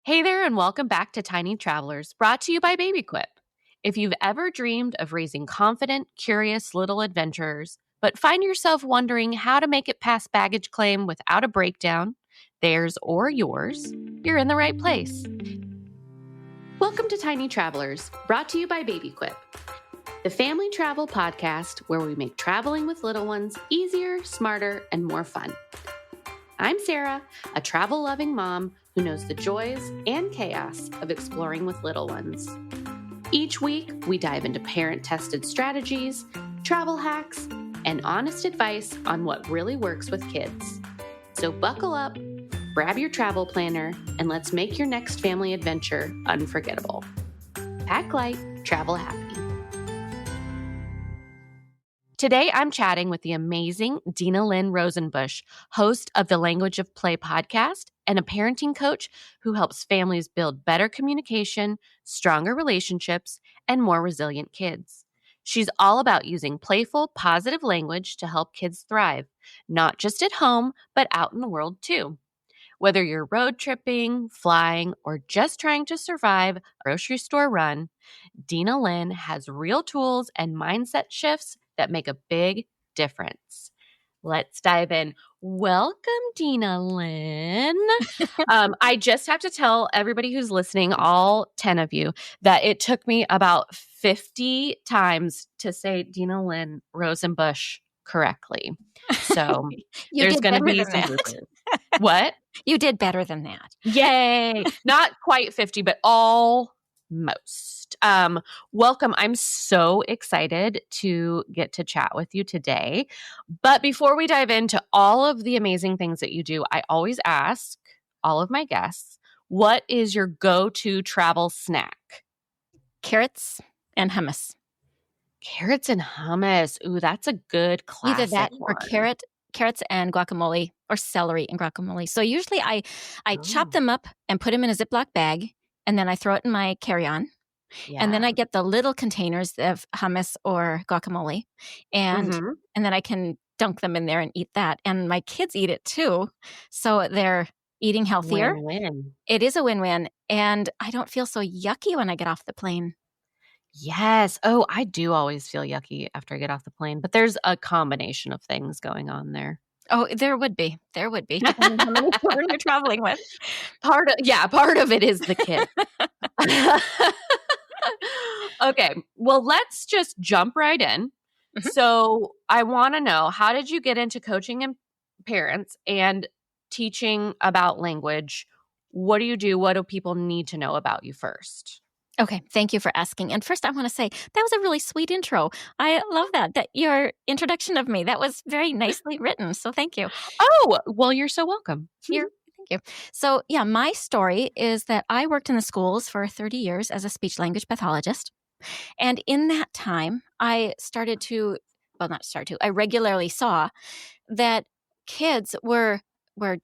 Hey there, and welcome back to Tiny Travelers, brought to you by BabyQuip. If you've ever dreamed of raising confident, curious little adventurers, but find yourself wondering how to make it past baggage claim without a breakdown, theirs or yours, you're in the right place. Welcome to Tiny Travelers, brought to you by BabyQuip, the family travel podcast where we make traveling with little ones easier, smarter, and more fun. I'm Sarah, a travel-loving mom who knows the joys and chaos of exploring with little ones. Each week, we dive into parent-tested strategies, travel hacks, and honest advice on what really works with kids. So buckle up, grab your travel planner, and let's make your next family adventure unforgettable. Pack light, travel happy. Today, I'm chatting with the amazing Dinalynn Rosenbush, host of the Language of Play podcast and a parenting coach who helps families build better communication, stronger relationships, and more resilient kids. She's all about using playful, positive language to help kids thrive, not just at home, but out in the world too. Whether you're road tripping, flying, or just trying to survive a grocery store run, Dinalynn has real tools and mindset shifts that make a big difference. Let's dive in. Welcome, Dinalynn. I just have to tell everybody who's listening, all 10 of you, that it took me about 50 times to say Dinalynn Rosenbush correctly. So there's going to be some bloopers. What? You did better than that. Yay. Not quite 50, but almost. Welcome. I'm so excited to get to chat with you today. But before we dive into all of the amazing things that you do, I always ask all of my guests, what is your go-to travel snack? Carrots and hummus. Carrots and hummus. Ooh, that's a good classic Either that one. or carrots and guacamole, or celery and guacamole. So usually I chop them up and put them in a Ziploc bag, and then I throw it in my carry-on. Yeah. And then I get the little containers of hummus or guacamole, and then I can dunk them in there and eat that. And my kids eat it too, so they're eating healthier. Win-win. It is a win-win, and I don't feel so yucky when I get off the plane. Yes. Oh, I do always feel yucky after I get off the plane, but there's a combination of things going on there. Oh, there would be, depending on how many children you're traveling with. Part of it is the kid. Okay. Well, let's just jump right in. Mm-hmm. So I want to know, how did you get into coaching and parents and teaching about language? What do you do? What do people need to know about you first? Okay, thank you for asking. And first, I want to say that was a really sweet intro. I love that your introduction of me. That was very nicely written. So thank you. Oh, well, you're so welcome. Thank you. So yeah, my story is that I worked in the schools for 30 years as a speech-language pathologist. And in that time, I regularly saw that kids were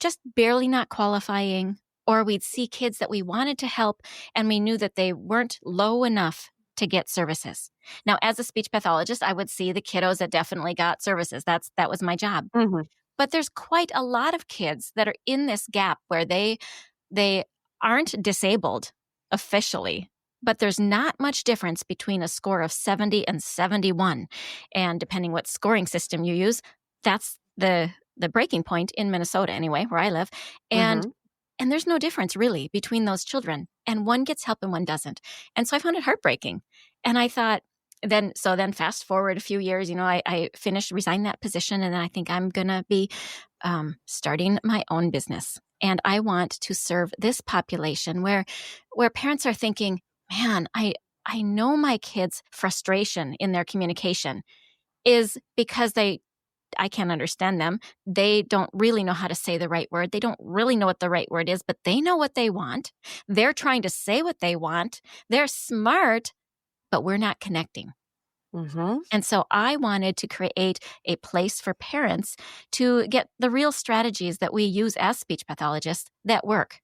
just barely not qualifying, or we'd see kids that we wanted to help and we knew that they weren't low enough to get services. Now, as a speech pathologist, I would see the kiddos that definitely got services. That was my job. Mm-hmm. But there's quite a lot of kids that are in this gap where they aren't disabled officially, but there's not much difference between a score of 70 and 71. And depending what scoring system you use, that's the breaking point in Minnesota anyway, where I live. And there's no difference really between those children. And one gets help and one doesn't. And so I found it heartbreaking. And I thought, then fast forward a few years, I resigned that position, and then I think I'm going to be starting my own business. And I want to serve this population where parents are thinking, man, I know my kids' frustration in their communication is because I can't understand them. They don't really know how to say the right word. They don't really know what the right word is, but they know what they want. They're trying to say what they want. They're smart, but we're not connecting. Mm-hmm. And so I wanted to create a place for parents to get the real strategies that we use as speech pathologists that work.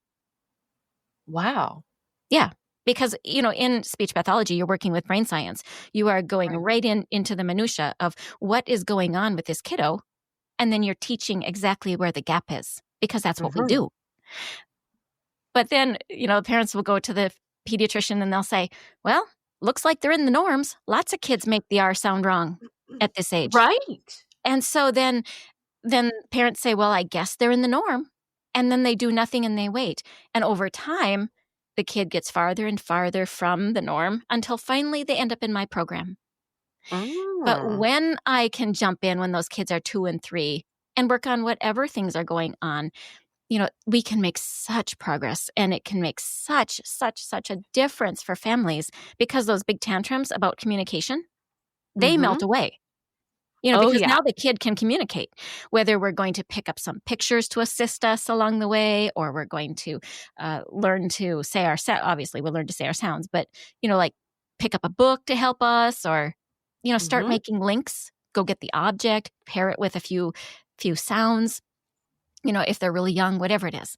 Wow. Yeah. Because, in speech pathology, you're working with brain science. You are going right into the minutia of what is going on with this kiddo, and then you're teaching exactly where the gap is, because that's what we do. But then, parents will go to the pediatrician and they'll say, well, looks like they're in the norms. Lots of kids make the R sound wrong at this age. Right. And so then parents say, well, I guess they're in the norm. And then they do nothing and they wait. And over time, the kid gets farther and farther from the norm until finally they end up in my program. But when I can jump in when those kids are 2 and 3 and work on whatever things are going on, we can make such progress, and it can make such a difference for families, because those big tantrums about communication, they melt away. Because now the kid can communicate, whether we're going to pick up some pictures to assist us along the way, or we're going to learn to say our obviously we'll learn to say our sounds, but, like pick up a book to help us, or, start making links, go get the object, pair it with a few sounds, if they're really young, whatever it is.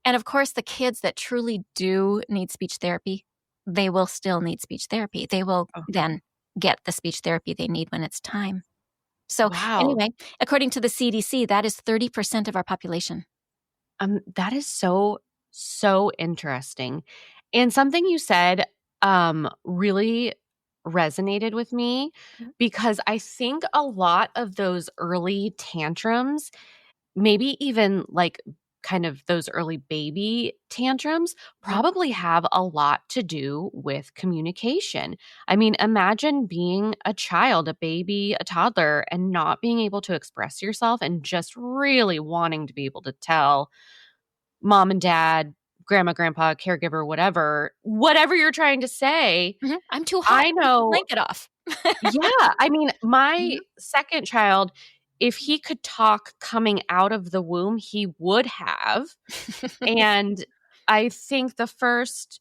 And of course, the kids that truly do need speech therapy, they will still need speech therapy. They will then get the speech therapy they need when it's time. So anyway, according to the CDC, that is 30% of our population. That is so interesting. And something you said really resonated with me, because I think a lot of those early tantrums, maybe even like kind of those early baby tantrums, probably have a lot to do with communication. I mean, imagine being a child, a baby, a toddler, and not being able to express yourself and just really wanting to be able to tell mom and dad, grandma, grandpa, caregiver, whatever you're trying to say. I'm too hot. I know. Blanket off. Yeah. I mean, my second child, if he could talk coming out of the womb, he would have. And I think the first,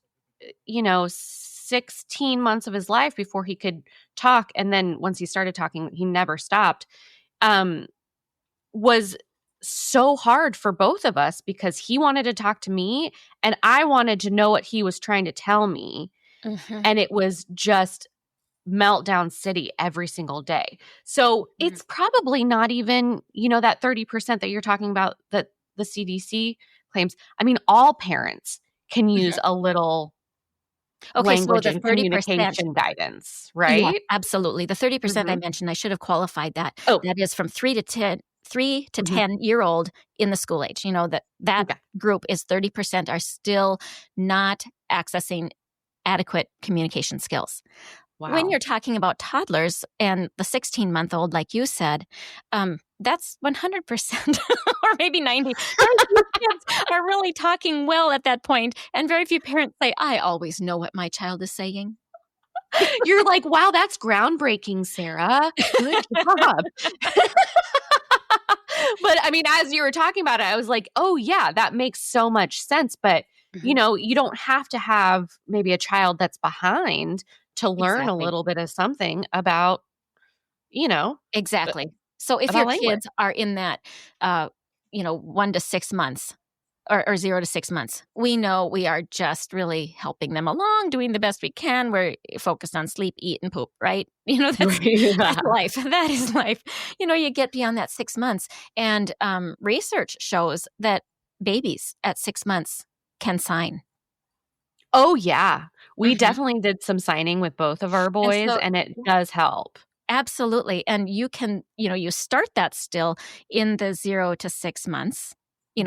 16 months of his life before he could talk, and then once he started talking, he never stopped, was so hard for both of us, because he wanted to talk to me and I wanted to know what he was trying to tell me. And it was just meltdown city every single day. So it's probably not even, that 30% that you're talking about that the CDC claims. I mean, all parents can use a little language and communication guidance, right? Yeah, absolutely. The 30% I mentioned, I should have qualified that. That is from 3 to 10-year-old in the school age. That group is 30% are still not accessing adequate communication skills. Wow. When you're talking about toddlers and the 16-month-old, like you said, that's 100% or maybe 90%. Very few kids are really talking well at that point, and very few parents say, I always know what my child is saying. You're like, wow, that's groundbreaking, Sarah. Good job. But I mean, as you were talking about it, I was like, oh yeah, that makes so much sense. But, you don't have to have maybe a child that's behind to learn a little bit of something about, Exactly. So if your kids are in that, 1 to 6 months or 0 to 6 months, we know we are just really helping them along, doing the best we can. We're focused on sleep, eat, and poop, right? That's life. That is life. You get beyond that 6 months, and research shows that babies at 6 months can sign. Oh, yeah. We definitely did some signing with both of our boys, and it does help. Absolutely. And you can, you start that still in the 0 to 6 months,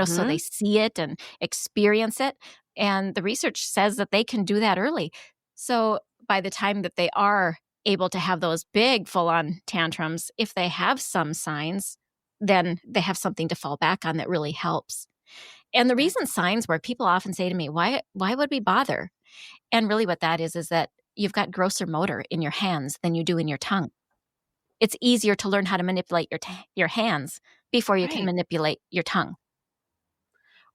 so they see it and experience it. And the research says that they can do that early. So by the time that they are able to have those big full-on tantrums, if they have some signs, then they have something to fall back on that really helps. And the reason signs work, people often say to me, why would we bother? And really what that is that you've got grosser motor in your hands than you do in your tongue. It's easier to learn how to manipulate your hands before you can manipulate your tongue.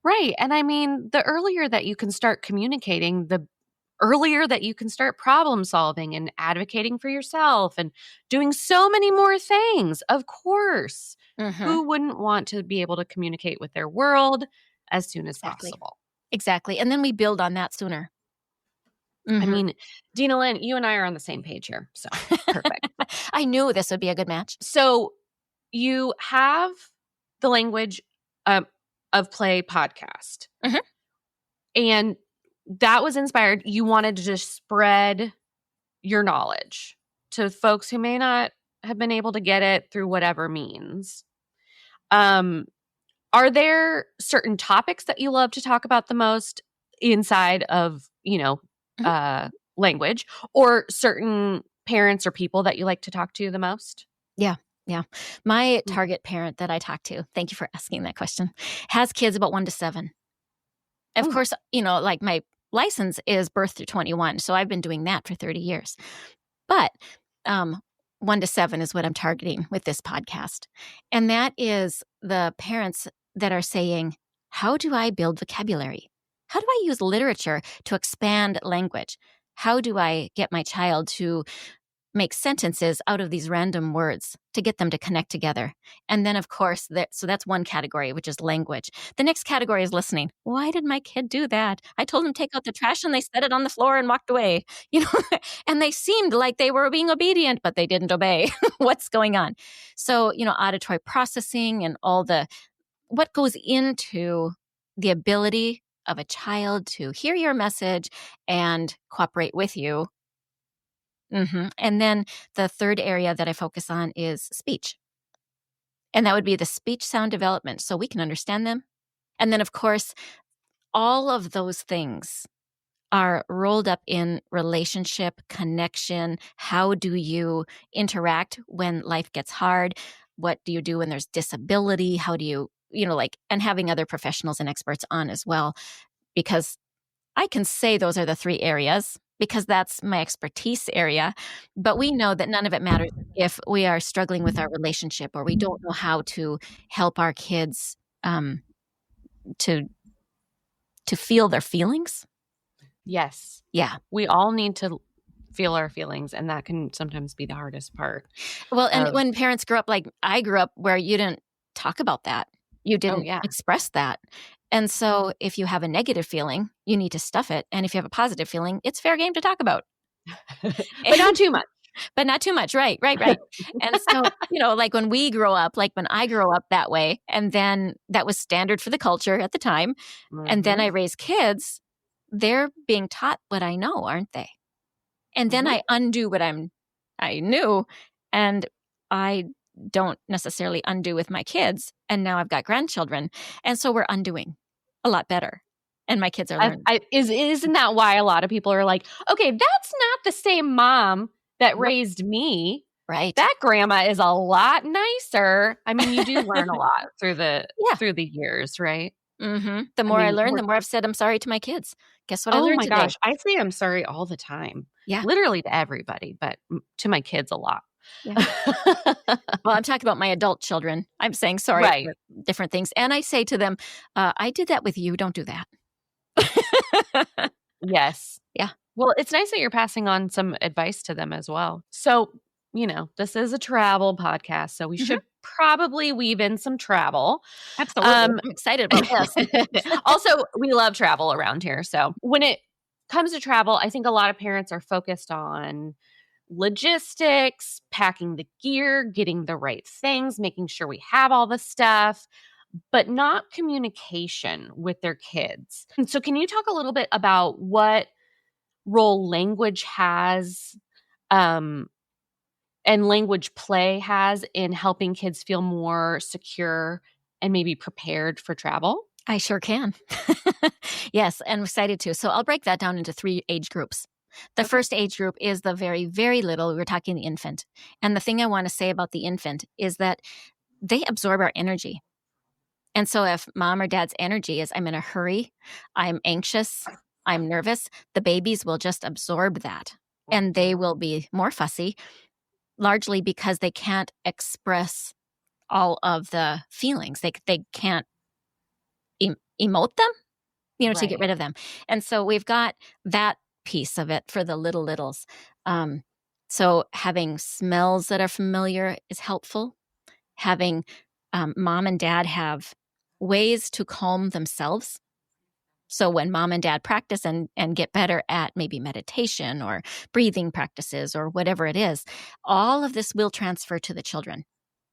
Right. And I mean, the earlier that you can start communicating, the earlier that you can start problem solving and advocating for yourself and doing so many more things. Of course, who wouldn't want to be able to communicate with their world as soon as possible? Exactly. And then we build on that sooner. I mean, Dinalynn, you and I are on the same page here. So perfect. I knew this would be a good match. So you have the Language of Play podcast. And that was inspired. You wanted to just spread your knowledge to folks who may not have been able to get it through whatever means. Are there certain topics that you love to talk about the most inside of, language, or certain parents or people that you like to talk to the most? Yeah. Yeah. My target parent that I talk to, thank you for asking that question, has kids about 1 to 7. Of course, like my license is birth through 21. So I've been doing that for 30 years. But 1 to 7 is what I'm targeting with this podcast. And that is the parents that are saying, how do I build vocabulary? How do I use literature to expand language? How do I get my child to make sentences out of these random words to get them to connect together? And then, of course, so that's one category, which is language. The next category is listening. Why did my kid do that? I told them to take out the trash and they set it on the floor and walked away. And they seemed like they were being obedient, but they didn't obey. What's going on? So, auditory processing and what goes into the ability of a child to hear your message and cooperate with you. And then the third area that I focus on is speech. And that would be the speech sound development, so we can understand them. And then, of course, all of those things are rolled up in relationship, connection. How do you interact when life gets hard? What do you do when there's disability? How do you, and having other professionals and experts on as well, because I can say those are the 3 areas because that's my expertise area. But we know that none of it matters if we are struggling with our relationship or we don't know how to help our kids to feel their feelings. Yes. Yeah. We all need to feel our feelings, and that can sometimes be the hardest part. Well, and when parents grow up like I grew up, where you didn't talk about that, you didn't express that. And so if you have a negative feeling, you need to stuff it. And if you have a positive feeling, it's fair game to talk about. But not too much. But not too much. Right. And so, like when we grow up, like when I grow up that way, and then that was standard for the culture at the time. And then I raise kids, they're being taught what I know, aren't they? And then I undo what I knew, and I don't necessarily undo with my kids. And now I've got grandchildren. And so we're undoing a lot better. And my kids are learning. Isn't that why a lot of people are like, okay, that's not the same mom that raised me. Right. That grandma is a lot nicer. I mean, you do learn a lot through the years, right? The more I learn, the more I've said I'm sorry to my kids. Guess what I learned today? Oh my gosh. I say I'm sorry all the time. Yeah. Literally to everybody, but to my kids a lot. Yeah. Well, I'm talking about my adult children. I'm saying sorry for different things. And I say to them, I did that with you. Don't do that. Yes. Yeah. Well, it's nice that you're passing on some advice to them as well. So, this is a travel podcast, so we should probably weave in some travel. Absolutely. I'm excited about this. Also, we love travel around here. So when it comes to travel, I think a lot of parents are focused on logistics, packing the gear, getting the right things, making sure we have all the stuff, but not communication with their kids. And so can you talk a little bit about what role language has and language play has in helping kids feel more secure and maybe prepared for travel? I sure can. Yes, and I'm excited to. So I'll break that down into 3 age groups. The first age group is the very, very little. We're talking the infant. And the thing I want to say about the infant is that they absorb our energy. And so if mom or dad's energy is, I'm in a hurry, I'm anxious, I'm nervous, the babies will just absorb that. And they will be more fussy, largely because they can't express all of the feelings. They can't emote them, to get rid of them. And so we've got that piece of it for the littles. So having smells that are familiar is helpful. Having mom and dad have ways to calm themselves. So when mom and dad practice and get better at maybe meditation or breathing practices or whatever it is, all of this will transfer to the children.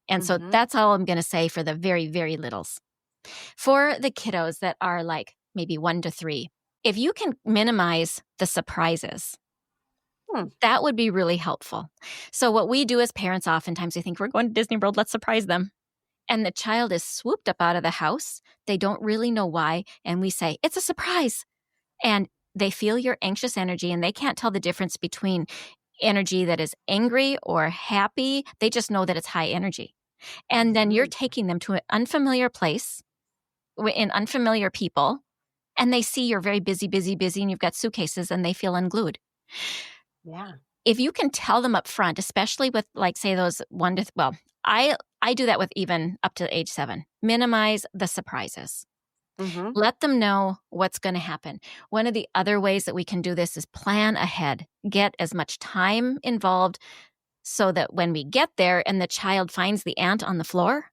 And so that's all I'm going to say for the very, very littles. For the kiddos that are like maybe 1 to 3, If you can minimize the surprises, that would be really helpful. So what we do as parents, oftentimes we think we're going to Disney World, let's surprise them. And the child is swooped up out of the house. They don't really know why. And we say, it's a surprise. And they feel your anxious energy, and they can't tell the difference between energy that is angry or happy. They just know that it's high energy. And then you're taking them to an unfamiliar place in unfamiliar people, and they see you're very busy, and you've got suitcases, and they feel unglued. Yeah. If you can tell them up front, especially with, like, say, those I do that with even up to age 7. Minimize the surprises. Let them know what's going to happen. One of the other ways that we can do this is plan ahead. Get as much time involved so that when we get there and the child finds the ant on the floor,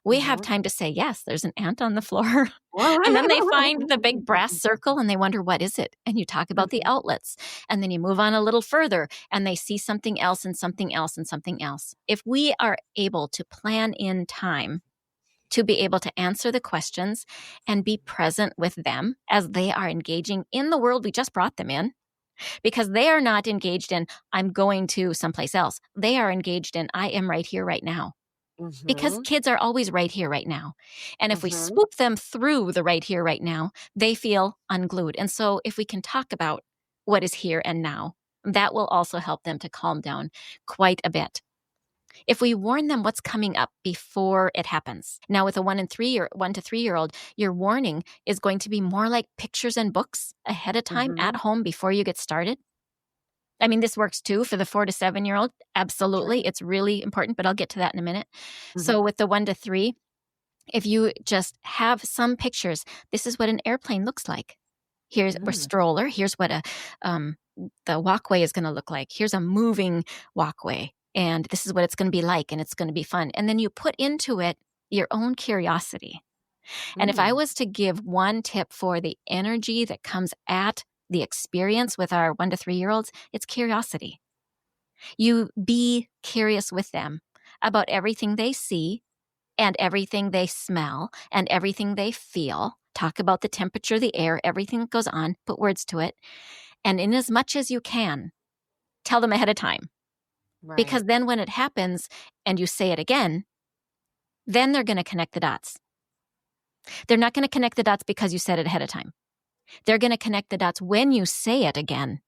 we have time to say, yes, there's an ant on the floor. And then they find the big brass circle and they wonder, what is it? And you talk about the outlets. And then you move on a little further and they see something else and something else and something else. If we are able to plan in time to be able to answer the questions and be present with them as they are engaging in the world we just brought them in, because they are not engaged in, I'm going to someplace else. They are engaged in, I am right here, right now. Because kids are always right here, right now. And if we swoop them through the right here, right now, they feel unglued. And so if we can talk about what is here and now, that will also help them to calm down quite a bit. If we warn them what's coming up before it happens. Now, with a 1 to 3-year-old, your warning is going to be more like pictures and books ahead of time at home before you get started. I mean, this works too for the 4 to 7-year-old. Absolutely. Sure. It's really important, but I'll get to that in a minute. So with the 1 to 3, if you just have some pictures, this is what an airplane looks like. Here's a stroller. Here's what the walkway is going to look like. Here's a moving walkway. And this is what it's going to be like, and it's going to be fun. And then you put into it your own curiosity. And if I was to give one tip for the energy that comes at the experience with our 1 to 3-year-olds, it's curiosity. You be curious with them about everything they see and everything they smell and everything they feel. Talk about the temperature, the air, everything that goes on, put words to it. And in as much as you can, tell them ahead of time. Right. Because then when it happens and you say it again, then they're going to connect the dots. They're not going to connect the dots because you said it ahead of time. They're going to connect the dots when you say it again,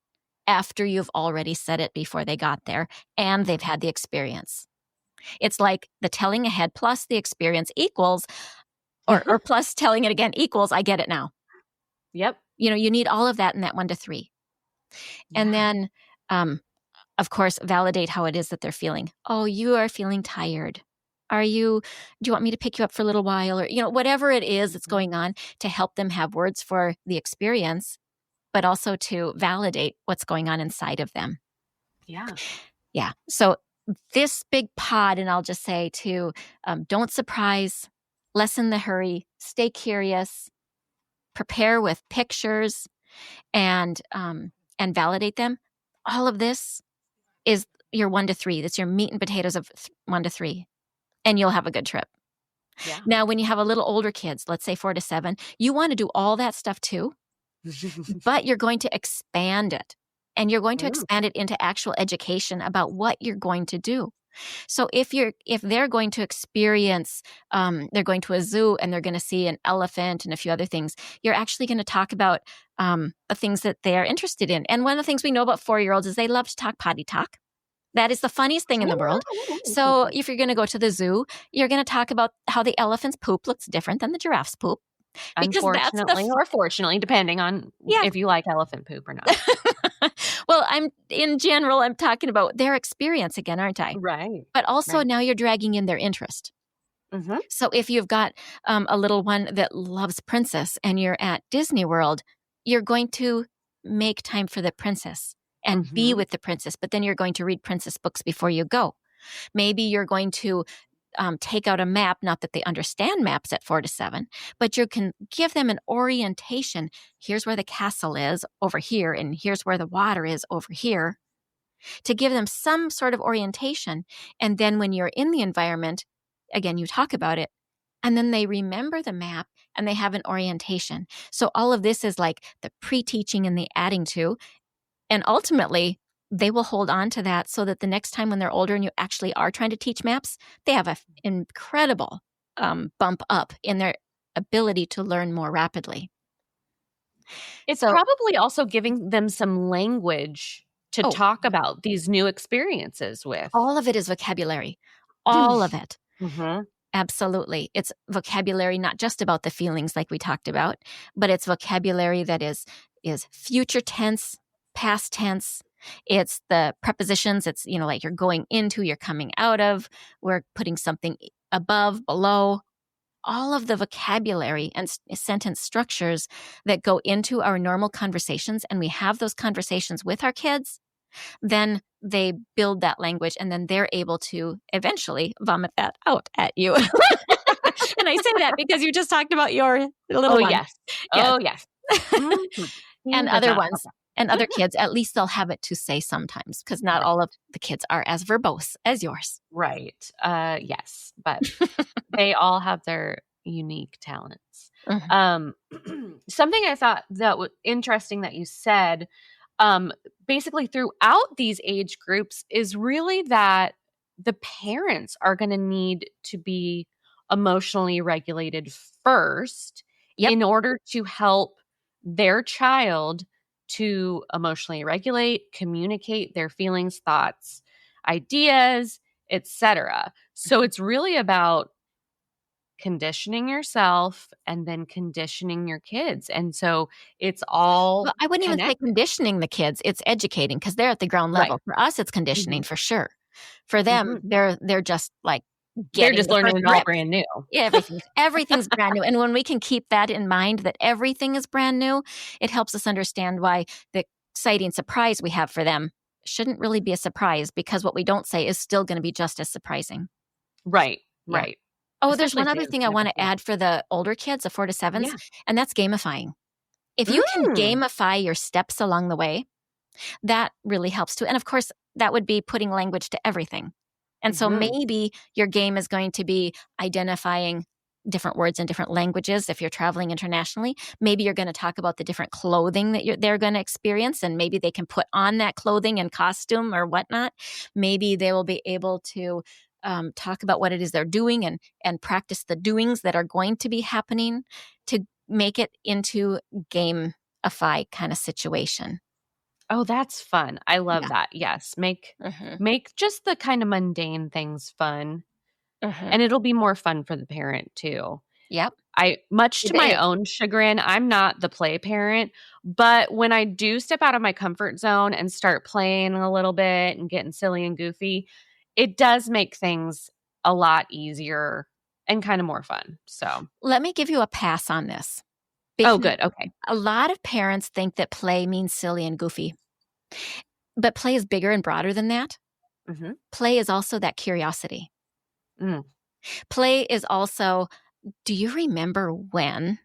after you've already said it before they got there and they've had the experience. It's like the telling ahead plus the experience equals, or plus telling it again equals, I get it now. Yep. You know, you need all of that in that 1 to 3. Yeah. And then, of course, validate how it is that they're feeling. Oh, you are feeling tired. Do you want me to pick you up for a little while? Or, you know, whatever it is that's going on, to help them have words for the experience, but also to validate what's going on inside of them. Yeah. Yeah. So this big pod, and I'll just say too, don't surprise, lessen the hurry, stay curious, prepare with pictures, and validate them. All of this is your 1 to 3. That's your meat and potatoes of 1 to 3. And you'll have a good trip. Yeah. Now, when you have a little older kids, let's say 4 to 7, you want to do all that stuff too, but you're going to expand it. And you're going to expand it into actual education about what you're going to do. So if they're going to experience, they're going to a zoo and they're going to see an elephant and a few other things, you're actually going to talk about the things that they are interested in. And one of the things we know about 4-year-olds is they love to talk potty talk. That is the funniest thing in the world. So if you're going to go to the zoo, you're going to talk about how the elephant's poop looks different than the giraffe's poop. Unfortunately or fortunately, depending on if you like elephant poop or not. Well, in general, I'm talking about their experience again, aren't I? Right. But also now you're dragging in their interest. So if you've got a little one that loves princess and you're at Disney World, you're going to make time for the princess and be with the princess, but then you're going to read princess books before you go. Maybe you're going to take out a map, not that they understand maps at 4 to 7, but you can give them an orientation. Here's where the castle is over here, and here's where the water is over here, to give them some sort of orientation. And then when you're in the environment, again, you talk about it, and then they remember the map, and they have an orientation. So all of this is like the pre-teaching and the adding to, and ultimately they will hold on to that so that the next time when they're older and you actually are trying to teach maps, they have an incredible bump up in their ability to learn more rapidly. It's probably also giving them some language to talk about these new experiences with. All of it is vocabulary. All of it. Mm-hmm. Absolutely. It's vocabulary not just about the feelings like we talked about, but it's vocabulary that is future tense, past tense. It's the prepositions. It's, like you're going into, you're coming out of, we're putting something above, below. All of the vocabulary and sentence structures that go into our normal conversations, and we have those conversations with our kids, then they build that language, and then they're able to eventually vomit that out at you. And I say that because you just talked about your little one. Yes. Oh, yes. And other ones. And other kids, at least they'll have it to say sometimes, because not all of the kids are as verbose as yours. Right. Yes. But they all have their unique talents. Mm-hmm. Something I thought that was interesting that you said, basically throughout these age groups, is really that the parents are going to need to be emotionally regulated first in order to help their child to emotionally regulate, communicate their feelings, thoughts, ideas, etc. So it's really about conditioning yourself and then conditioning your kids. And so it's all I wouldn't even say conditioning the kids. It's educating, because they're at the ground level. Right. For us, it's conditioning for sure. For them, they're just like they're just learning it all brand new. Yeah, everything's brand new. And when we can keep that in mind, that everything is brand new, it helps us understand why the exciting surprise we have for them shouldn't really be a surprise, because what we don't say is still going to be just as surprising. Right, right. Oh, there's one other thing I want to add for the older kids, the 4 to 7s, and that's gamifying. If you can gamify your steps along the way, that really helps too. And of course, that would be putting language to everything. And so maybe your game is going to be identifying different words in different languages. If you're traveling internationally, maybe you're going to talk about the different clothing that they're going to experience, and maybe they can put on that clothing and costume or whatnot. Maybe they will be able to talk about what it is they're doing and practice the doings that are going to be happening to make it into gamify kind of situation. Oh, that's fun. I love that. Yes. Make just the kind of mundane things fun. And it'll be more fun for the parent too. Yep. Much to my own chagrin, I'm not the play parent, but when I do step out of my comfort zone and start playing a little bit and getting silly and goofy, it does make things a lot easier and kind of more fun. So let me give you a pass on this. Oh, good. Okay. A lot of parents think that play means silly and goofy, but play is bigger and broader than that. Play is also that curiosity. Play is also, do you remember when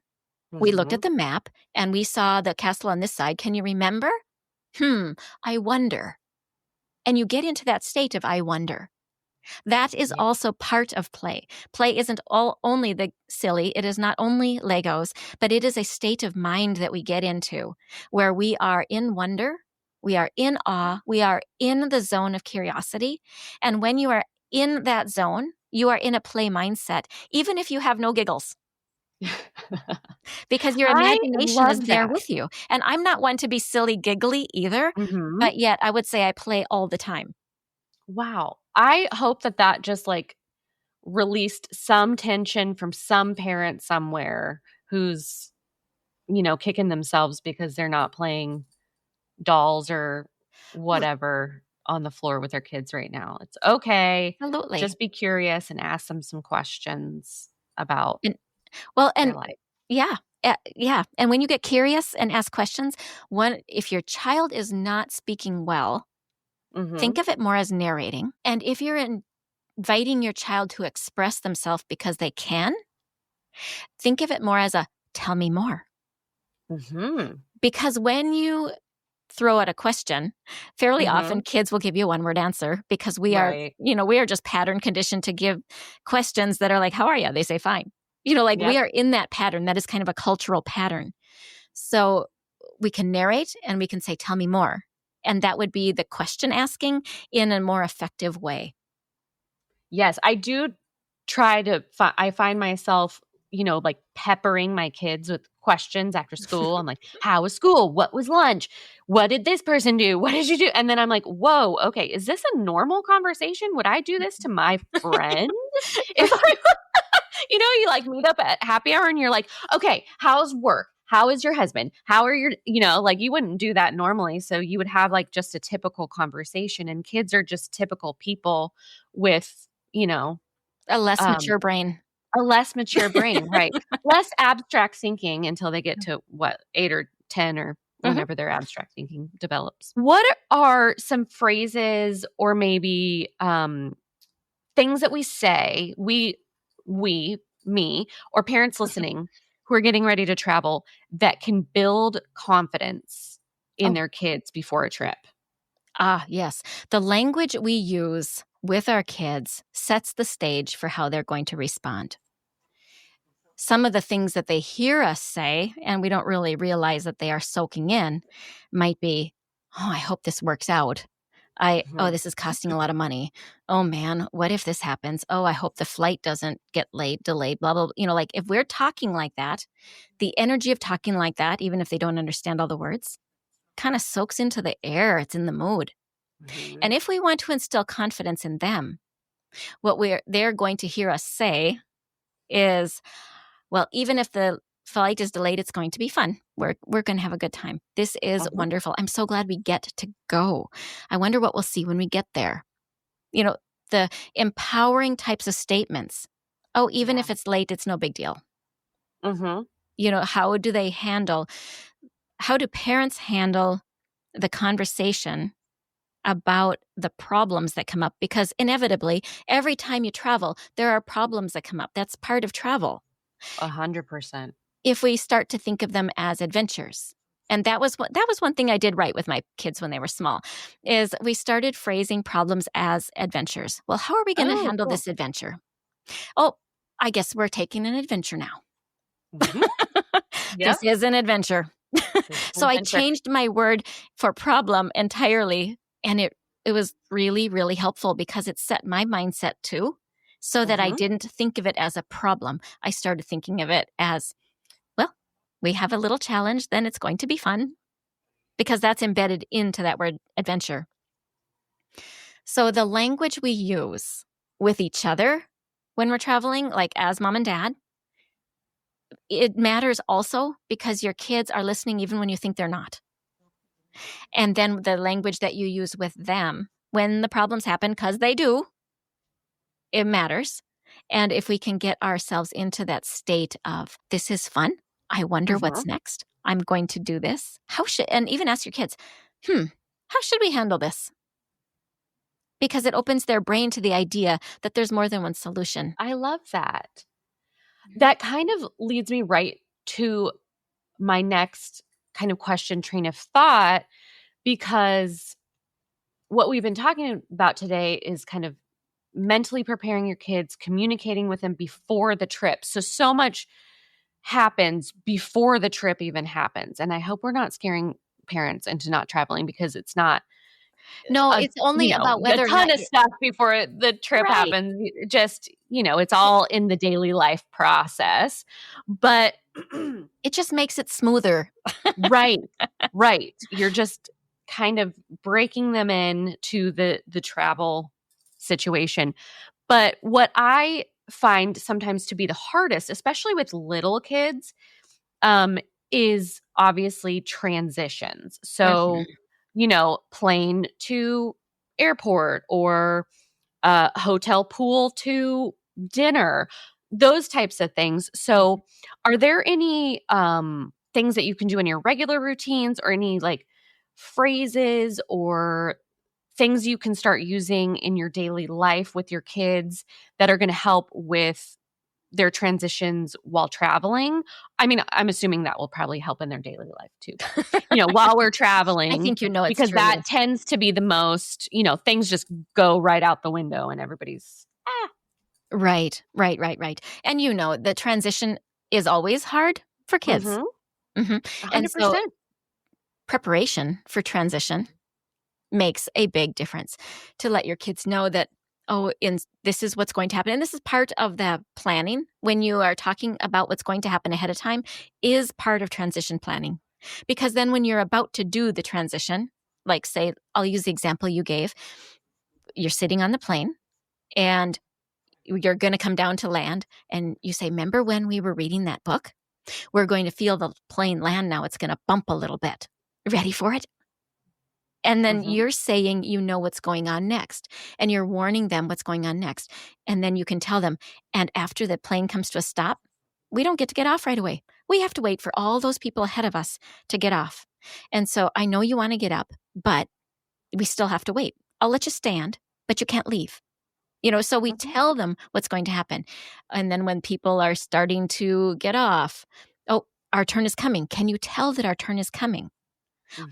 we looked at the map and we saw the castle on this side? Can you remember? I wonder. And you get into that state of I wonder. That is also part of play. Play isn't only the silly. It is not only Legos, but it is a state of mind that we get into where we are in wonder, we are in awe, we are in the zone of curiosity. And when you are in that zone, you are in a play mindset, even if you have no giggles. Because your imagination is there with you. And I'm not one to be silly giggly either, but yet I would say I play all the time. Wow. I hope that just like released some tension from some parent somewhere who's, kicking themselves because they're not playing dolls or whatever on the floor with their kids right now. It's okay. Absolutely. Just be curious and ask them some questions about their life. Yeah. And when you get curious and ask questions, if your child is not speaking well, think of it more as narrating. And if you're inviting your child to express themselves because they can, think of it more as a tell me more. Because when you throw out a question, fairly often kids will give you a one-word answer because we are just pattern conditioned to give questions that are like, how are you? They say fine. Like Yep. we are in that pattern. That is kind of a cultural pattern. So we can narrate and we can say, tell me more. And that would be the question asking in a more effective way. Yes, I do try to I find myself, like peppering my kids with questions after school. I'm like, how was school? What was lunch? What did this person do? What did you do? And then I'm like, whoa, okay, is this a normal conversation? Would I do this to my friend? If I, you like meet up at happy hour and you're like, okay, how's work? How is your husband? How are your, like you wouldn't do that normally. So you would have like just a typical conversation, and kids are just typical people with, A less um, mature brain. a less mature brain, right? Less abstract thinking until they get to 8 or 10 or whenever their abstract thinking develops. What are some phrases or maybe things that we say, me, or parents listening who are getting ready to travel that can build confidence in their kids before a trip? Yes. The language we use with our kids sets the stage for how they're going to respond. Some of the things that they hear us say, and we don't really realize that they are soaking in, might be, oh, I hope this works out. Oh, this is costing a lot of money. Oh man, what if this happens? Oh, I hope the flight doesn't get delayed, blah, blah. Like if we're talking like that, the energy of talking like that, even if they don't understand all the words, kind of soaks into the air. It's in the mood. And if we want to instill confidence in them, what they're going to hear us say is, well, even if the flight is delayed, it's going to be fun. We're going to have a good time. This is wonderful. I'm so glad we get to go. I wonder what we'll see when we get there. The empowering types of statements. Oh, even if it's late, it's no big deal. How do parents handle the conversation about the problems that come up? Because inevitably, every time you travel, there are problems that come up. That's part of travel. 100%. If we start to think of them as adventures. And that was one thing I did right with my kids when they were small, is we started phrasing problems as adventures. Well, how are we going to handle this adventure? Oh, I guess we're taking an adventure now. This is an adventure. So I changed my word for problem entirely. And it was really, really helpful because it set my mindset too, so that I didn't think of it as a problem. I started thinking of it as, well, we have a little challenge, then it's going to be fun, because that's embedded into that word adventure. So the language we use with each other when we're traveling, like as mom and dad, it matters also because your kids are listening even when you think they're not. And then the language that you use with them when the problems happen, because they do, it matters. And if we can get ourselves into that state of, this is fun, I wonder what's next, I'm going to do this. And even ask your kids, how should we handle this? Because it opens their brain to the idea that there's more than one solution. I love that. That kind of leads me right to my next kind of question train of thought, because what we've been talking about today is kind of mentally preparing your kids, communicating with them before the trip. So much happens before the trip even happens. And I hope we're not scaring parents into not traveling, because it's not. No, it's only about whether a ton of stuff before the trip happens. Just, it's all in the daily life process, but it just makes it smoother. Right. You're just kind of breaking them in to the travel situation. But what I find sometimes to be the hardest, especially with little kids, is obviously transitions. So, plane to airport, or hotel pool to dinner, those types of things. So are there any things that you can do in your regular routines, or any like phrases or things you can start using in your daily life with your kids that are going to help with their transitions while traveling? I mean, I'm assuming that will probably help in their daily life too, while we're traveling. I think it's because true. That tends to be the most, things just go right out the window and everybody's Right. And the transition is always hard for kids. And so 100%. preparation for transition makes a big difference, to let your kids know that, this is what's going to happen. And this is part of the planning. When you are talking about what's going to happen ahead of time, is part of transition planning. Because then when you're about to do the transition, like, say, I'll use the example you gave, you're sitting on the plane and you're going to come down to land, and you say, remember when we were reading that book? We're going to feel the plane land now. It's going to bump a little bit. Ready for it? And then you're saying what's going on next, and you're warning them what's going on next. And then you can tell them, and after the plane comes to a stop, we don't get to get off right away. We have to wait for all those people ahead of us to get off. And so I know you want to get up, but we still have to wait. I'll let you stand, but you can't leave. So we tell them what's going to happen. And then when people are starting to get off, our turn is coming. Can you tell that our turn is coming?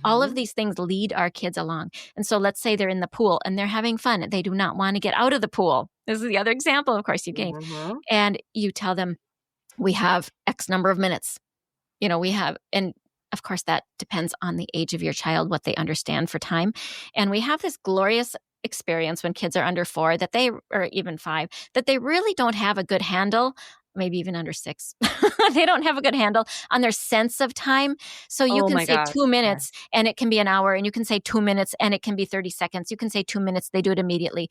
All of these things lead our kids along. And so let's say they're in the pool and they're having fun. They do not want to get out of the pool. This is the other example, of course, you gave. And you tell them, we have X number of minutes. And of course, that depends on the age of your child, what they understand for time. And we have this glorious experience when kids are under 4, or even 5, that they really don't have a good handle, maybe even under 6. They don't have a good handle on their sense of time. So you can say 2 minutes and it can be an hour, and you can say 2 minutes and it can be 30 seconds. You can say 2 minutes, they do it immediately.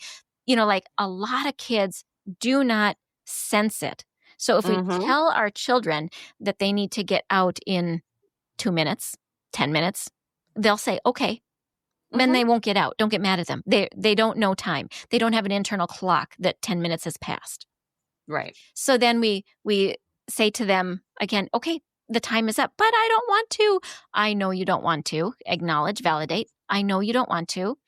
Like a lot of kids do not sense it. So if we tell our children that they need to get out in 2 minutes, 10 minutes, they'll say, okay. Then they won't get out. Don't get mad at them. They don't know time. They don't have an internal clock that 10 minutes has passed. Right. So then we say to them again, okay, the time is up, but I don't want to. I know you don't want to. Acknowledge, validate. I know you don't want to.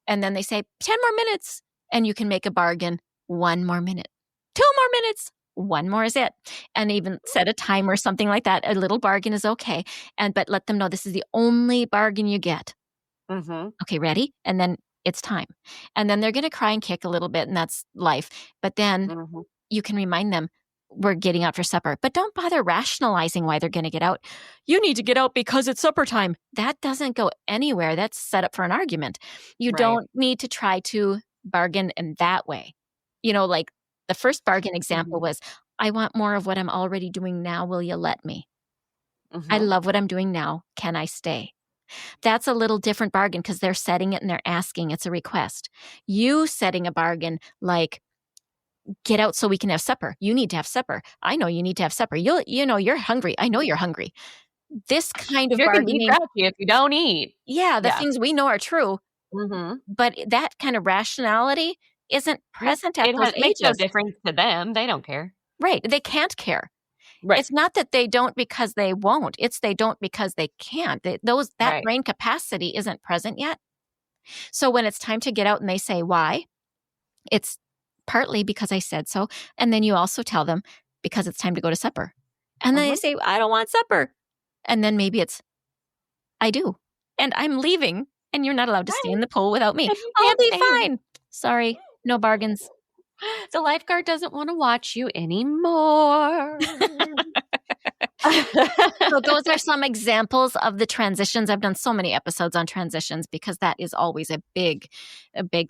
And then they say 10 more minutes, and you can make a bargain. 1 more minute, 2 more minutes. 1 more is it. And even set a timer or something like that. A little bargain is okay. But let them know this is the only bargain you get. Okay, ready? And then it's time. And then they're going to cry and kick a little bit, and that's life. But then you can remind them, we're getting out for supper. But don't bother rationalizing why they're going to get out. You need to get out because it's supper time. That doesn't go anywhere. That's set up for an argument. You don't need to try to bargain in that way. Like the first bargain example was, I want more of what I'm already doing now. Will you let me? I love what I'm doing now. Can I stay? That's a little different bargain because they're setting it and they're asking. It's a request. You setting a bargain like, get out so we can have supper. You need to have supper. I know you need to have supper. You're hungry. I know you're hungry. This kind of you're bargaining. You're going to be grouchy if you don't eat. Yeah, the things we know are true. But that kind of rationality isn't present at those ages. It makes no difference to them. They don't care. Right. They can't care. Right. It's not that they don't because they won't. It's they don't because they can't. That brain capacity isn't present yet. So when it's time to get out and they say why, it's partly because I said so. And then you also tell them because it's time to go to supper. And then they say, I don't want supper. And then maybe it's, I do. And I'm leaving. And you're not allowed to stay in the pool without me. I'll be fine. Sorry. No bargains. The lifeguard doesn't want to watch you anymore. So those are some examples of the transitions. I've done so many episodes on transitions because that is always a big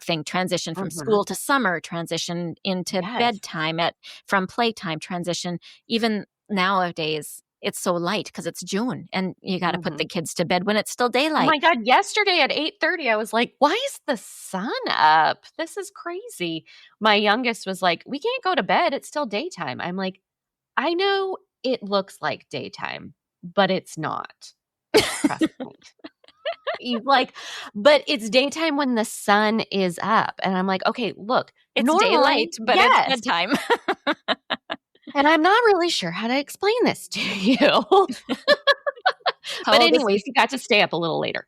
thing. Transition from school to summer, transition into bedtime, from playtime, transition. Even nowadays, it's so light because it's June and you got to put the kids to bed when it's still daylight. Oh my God. Yesterday at 8:30, I was like, why is the sun up? This is crazy. My youngest was like, we can't go to bed. It's still daytime. I'm like, I know it looks like daytime, but it's not. Trust me. But it's daytime when the sun is up. And I'm like, okay, look, it's daylight, but it's bedtime. And I'm not really sure how to explain this to you. But anyways, he got to stay up a little later.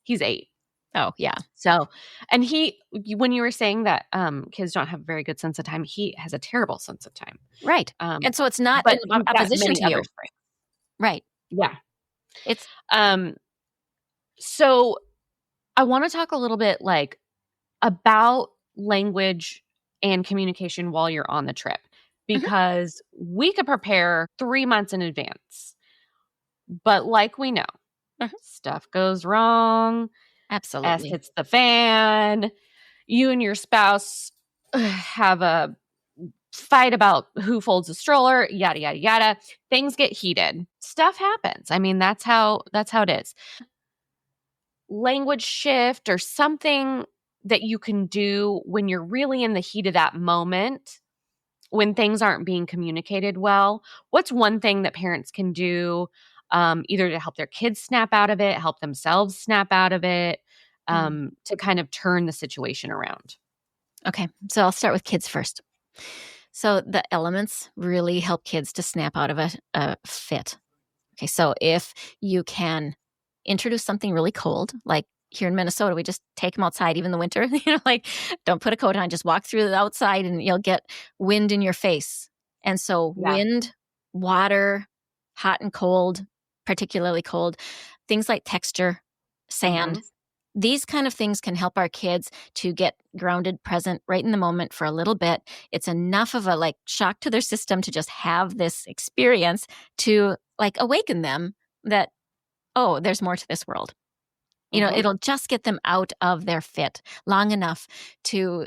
He's 8. Oh, yeah. So, and when you were saying that kids don't have a very good sense of time, he has a terrible sense of time. Right. And so it's not in opposition to you. Right. Yeah. It's so I want to talk a little bit about language and communication while you're on the trip, because we could prepare 3 months in advance. But like we know, stuff goes wrong. S Absolutely. hits the fan. You and your spouse have a fight about who folds the stroller, yada, yada, yada. Things get heated. Stuff happens. I mean, that's how it is. Language shift or something that you can do when you're really in the heat of that moment, when things aren't being communicated well. What's one thing that parents can do, either to help their kids snap out of it, help themselves snap out of it, to kind of turn the situation around? Okay, so I'll start with kids first. So the elements really help kids to snap out of a fit. Okay, so if you can introduce something really cold, like here in Minnesota, we just take them outside, even in the winter, like don't put a coat on, just walk through the outside and you'll get wind in your face. And so wind, water, hot and cold, particularly cold, things like texture, sand, these kind of things can help our kids to get grounded, present, right in the moment for a little bit. It's enough of a shock to their system to just have this experience to awaken them that, oh, there's more to this world. It'll just get them out of their fit long enough to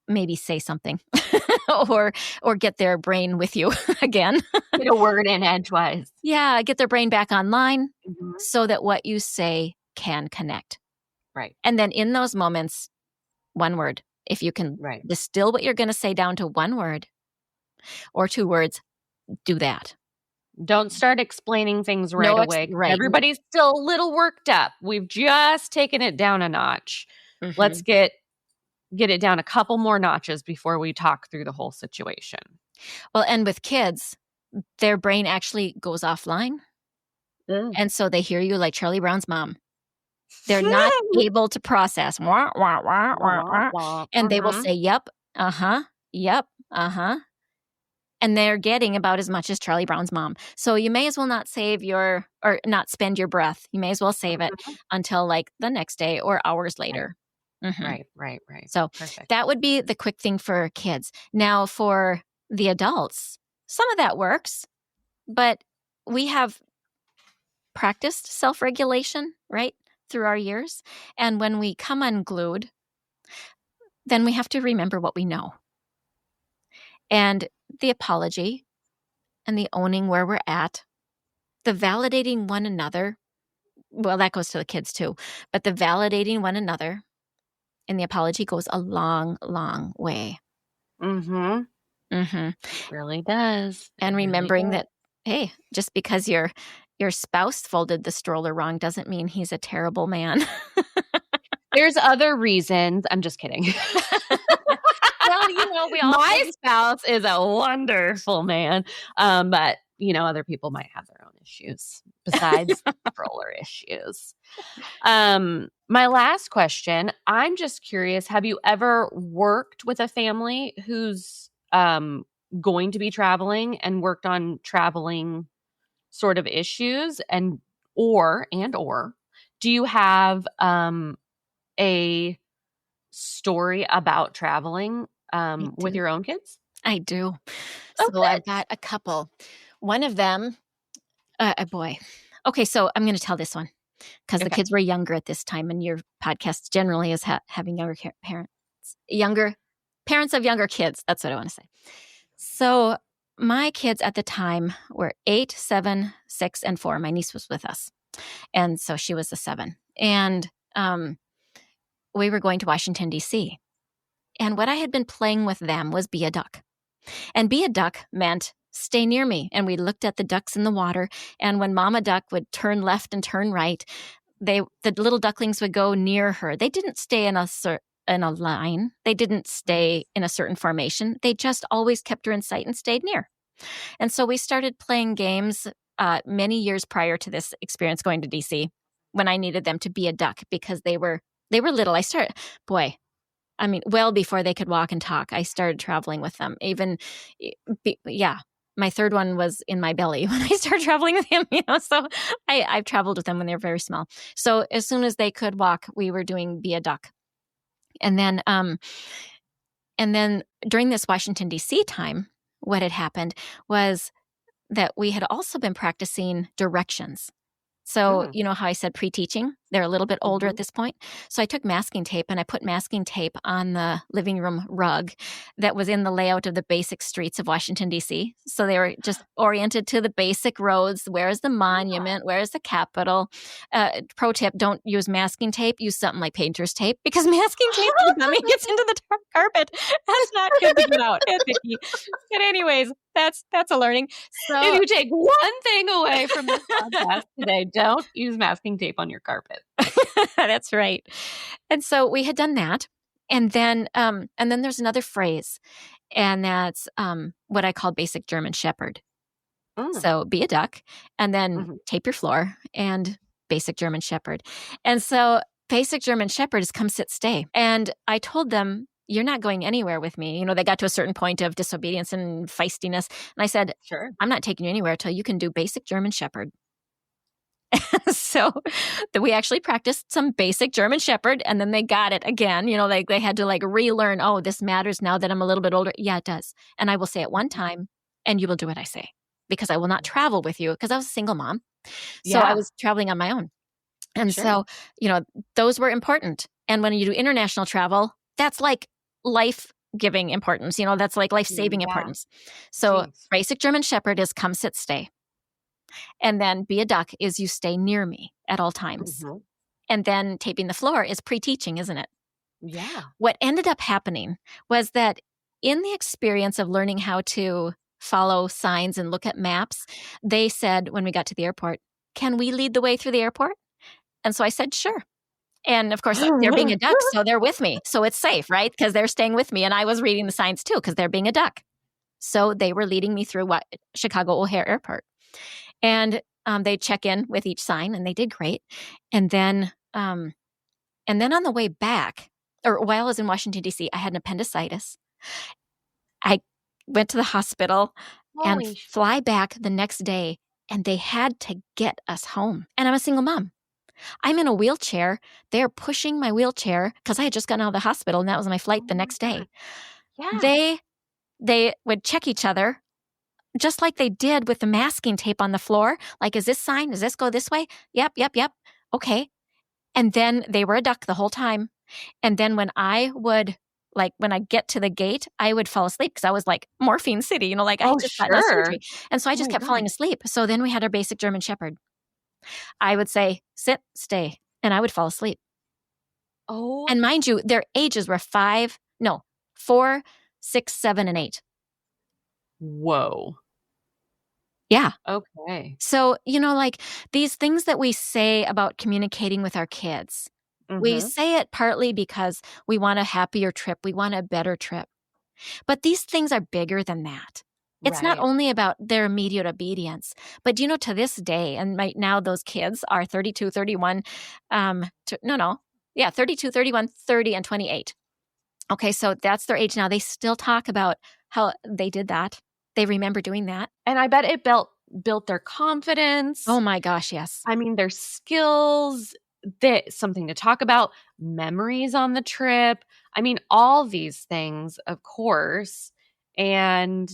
maybe say something or get their brain with you again. Get a word in edgewise. Yeah, get their brain back online so that what you say can connect. Right. And then in those moments, one word. If you can distill what you're going to say down to one word or 2 words, do that. Don't start explaining things right away. Everybody's still a little worked up. We've just taken it down a notch. Let's get it down a couple more notches before we talk through the whole situation. Well, and with kids, their brain actually goes offline. And so they hear you like Charlie Brown's mom. They're not able to process. Wah, wah, wah, wah, wah. And they will say, yep, yep, and they're getting about as much as Charlie Brown's mom. So you may as well not not spend your breath. You may as well save it until the next day or hours later. Right. So that would be the quick thing for kids. Now for the adults, some of that works, but we have practiced self-regulation, right, through our years. And when we come unglued, then we have to remember what we know. And the apology and the owning where we're at, the validating one another, well, that goes to the kids too, but the validating one another and the apology goes a long, long way. It really does. And remembering that, hey, just because your spouse folded the stroller wrong doesn't mean he's a terrible man. There's other reasons. I'm just kidding. Well, my spouse is a wonderful man. But, other people might have their own issues besides stroller issues. My last question, I'm just curious, have you ever worked with a family who's going to be traveling and worked on traveling sort of issues or do you have a story about traveling with your own kids? I do. So I've got a couple. One of them, a boy. Okay, so I'm going to tell this one because the kids were younger at this time, and your podcast generally is having parents of younger kids. That's what I want to say. So my kids at the time were 8, 7, 6, and 4. My niece was with us. And so she was the 7. And we were going to Washington, D.C. And what I had been playing with them was be a duck. And be a duck meant stay near me. And we looked at the ducks in the water. And when Mama Duck would turn left and turn right, the little ducklings would go near her. They didn't stay in a line. They didn't stay in a certain formation. They just always kept her in sight and stayed near. And so we started playing games many years prior to this experience going to DC when I needed them to be a duck because they were little. Well before they could walk and talk, I started traveling with them. My third one was in my belly when I started traveling with him, so I've traveled with them when they were very small. So as soon as they could walk, we were doing be a duck. And then And then during this Washington, D.C. time, what had happened was that we had also been practicing directions. So, you know how I said pre-teaching? They're a little bit older at this point. So I took masking tape and I put masking tape on the living room rug that was in the layout of the basic streets of Washington, D.C. So they were just oriented to the basic roads. Where is the monument? Where is the Capitol? Pro tip, don't use masking tape. Use something like painter's tape because masking tape gets into the carpet. That's not good to get out. But anyways, that's a learning. So if you take one thing away from this podcast today, don't use masking tape on your carpet. That's right. And so we had done that. And then there's another phrase, and that's what I call basic German Shepherd. So be a duck, and then tape your floor, and basic German Shepherd. And so basic German Shepherd is come sit, stay. And I told them, you're not going anywhere with me. You know, they got to a certain point of disobedience and feistiness. And I said, sure, I'm not taking you anywhere until you can do basic German Shepherd. So we actually practiced some basic German Shepherd, and then they got it again. You know, they had to relearn, oh, this matters now that I'm a little bit older. Yeah, it does. And I will say it one time, and you will do what I say, because I will not travel with you, because I was a single mom. So I was traveling on my own. And so, you know, those were important. And when you do international travel, that's like life-giving importance. You know, that's like life-saving importance. So basic German Shepherd is come, sit, stay. And then be a duck is you stay near me at all times. And then taping the floor is pre-teaching, isn't it? Yeah. What ended up happening was that in the experience of learning how to follow signs and look at maps, they said when we got to the airport, can we lead the way through the airport? And so I said, sure. And of course, they're being a duck, so they're with me. So it's safe, right? Because they're staying with me. And I was reading the signs too, because they're being a duck. So they were leading me through Chicago O'Hare Airport. And they check in with each sign, and they did great. And then on the way back, or while I was in Washington, D.C., I had an appendicitis. I went to the hospital and fly back the next day, and they had to get us home. And I'm a single mom. I'm in a wheelchair. They're pushing my wheelchair because I had just gotten out of the hospital, and that was my flight the next day. Yeah. They would check each other, just like they did with the masking tape on the floor. Like, is this sign? Does this go this way? Yep. Okay. And then they were a duck the whole time. And then when I get to the gate, I would fall asleep because I was like morphine city, you know, like I just got no surgery. And so I just kept falling asleep. So then we had our basic German Shepherd. I would say, sit, stay, and I would fall asleep. Oh. And mind you, their ages were 4, 6, 7, and 8. Whoa. Yeah. Okay. So, you know, like these things that we say about communicating with our kids, we say it partly because we want a happier trip. We want a better trip. But these things are bigger than that. It's not only about their immediate obedience, but, you know, to this day, and right now those kids are 32, 31, 32, 31, 30, and 28. Okay, so that's their age now. They still talk about how they did that. They remember doing that. And I bet it built their confidence. Oh my gosh, yes. I mean, their skills, something to talk about, memories on the trip. I mean, all these things, of course. And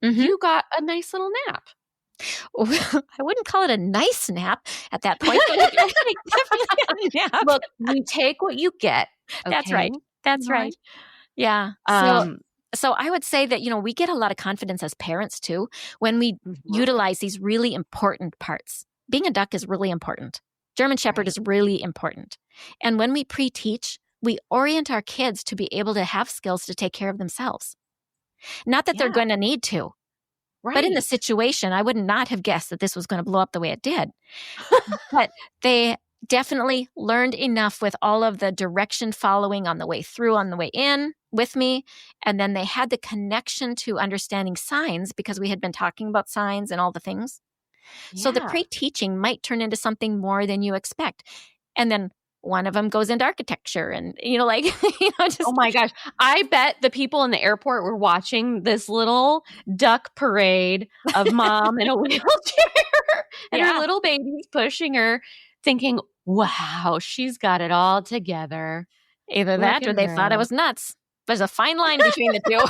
you got a nice little nap. Well, I wouldn't call it a nice nap at that point. But definitely a nap. Look, you take what you get. Okay? That's right. That's right. Yeah. So I would say that, you know, we get a lot of confidence as parents too when we utilize these really important parts. Being a duck is really important. German Shepherd is really important. And when we pre-teach, we orient our kids to be able to have skills to take care of themselves. Not that they're going to need to. Right. But in the situation, I would not have guessed that this was going to blow up the way it did. But they definitely learned enough with all of the direction following on the way through, on the way in with me. And then they had the connection to understanding signs because we had been talking about signs and all the things. Yeah. So the pre-teaching might turn into something more than you expect. And then one of them goes into architecture and, you know, like, you know, just. Oh my gosh. I bet the people in the airport were watching this little duck parade of mom in a wheelchair and her little baby's pushing her, thinking, wow, she's got it all together. Either that or they thought I was nuts. There's a fine line between the two.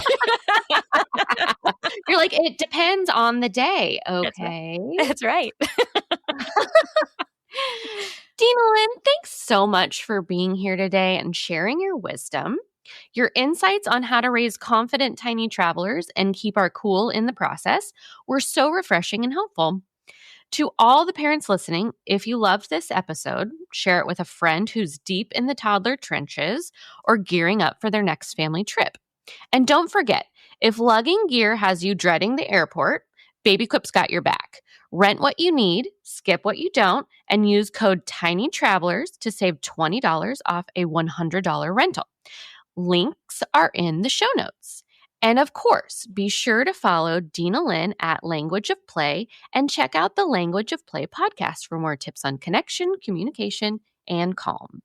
You're like, it depends on the day. That's right. Okay. That's right. Dinalynn, thanks so much for being here today and sharing your wisdom. Your insights on how to raise confident tiny travelers and keep our cool in the process were so refreshing and helpful. To all the parents listening, if you loved this episode, share it with a friend who's deep in the toddler trenches or gearing up for their next family trip. And don't forget, if lugging gear has you dreading the airport, BabyQuip's got your back. Rent what you need, skip what you don't, and use code TINYTRAVELERS to save $20 off a $100 rental. Links are in the show notes. And of course, be sure to follow Dinalynn at Language of Play and check out the Language of Play podcast for more tips on connection, communication, and calm.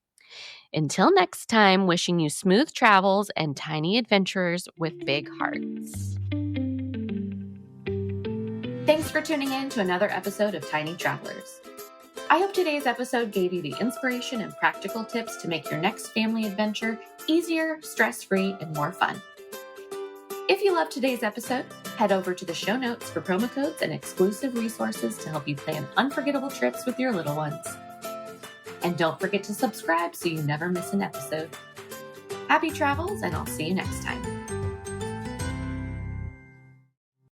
Until next time, wishing you smooth travels and tiny adventurers with big hearts. Thanks for tuning in to another episode of Tiny Travelers. I hope today's episode gave you the inspiration and practical tips to make your next family adventure easier, stress-free, and more fun. If you loved today's episode, head over to the show notes for promo codes and exclusive resources to help you plan unforgettable trips with your little ones. And don't forget to subscribe so you never miss an episode. Happy travels, and I'll see you next time.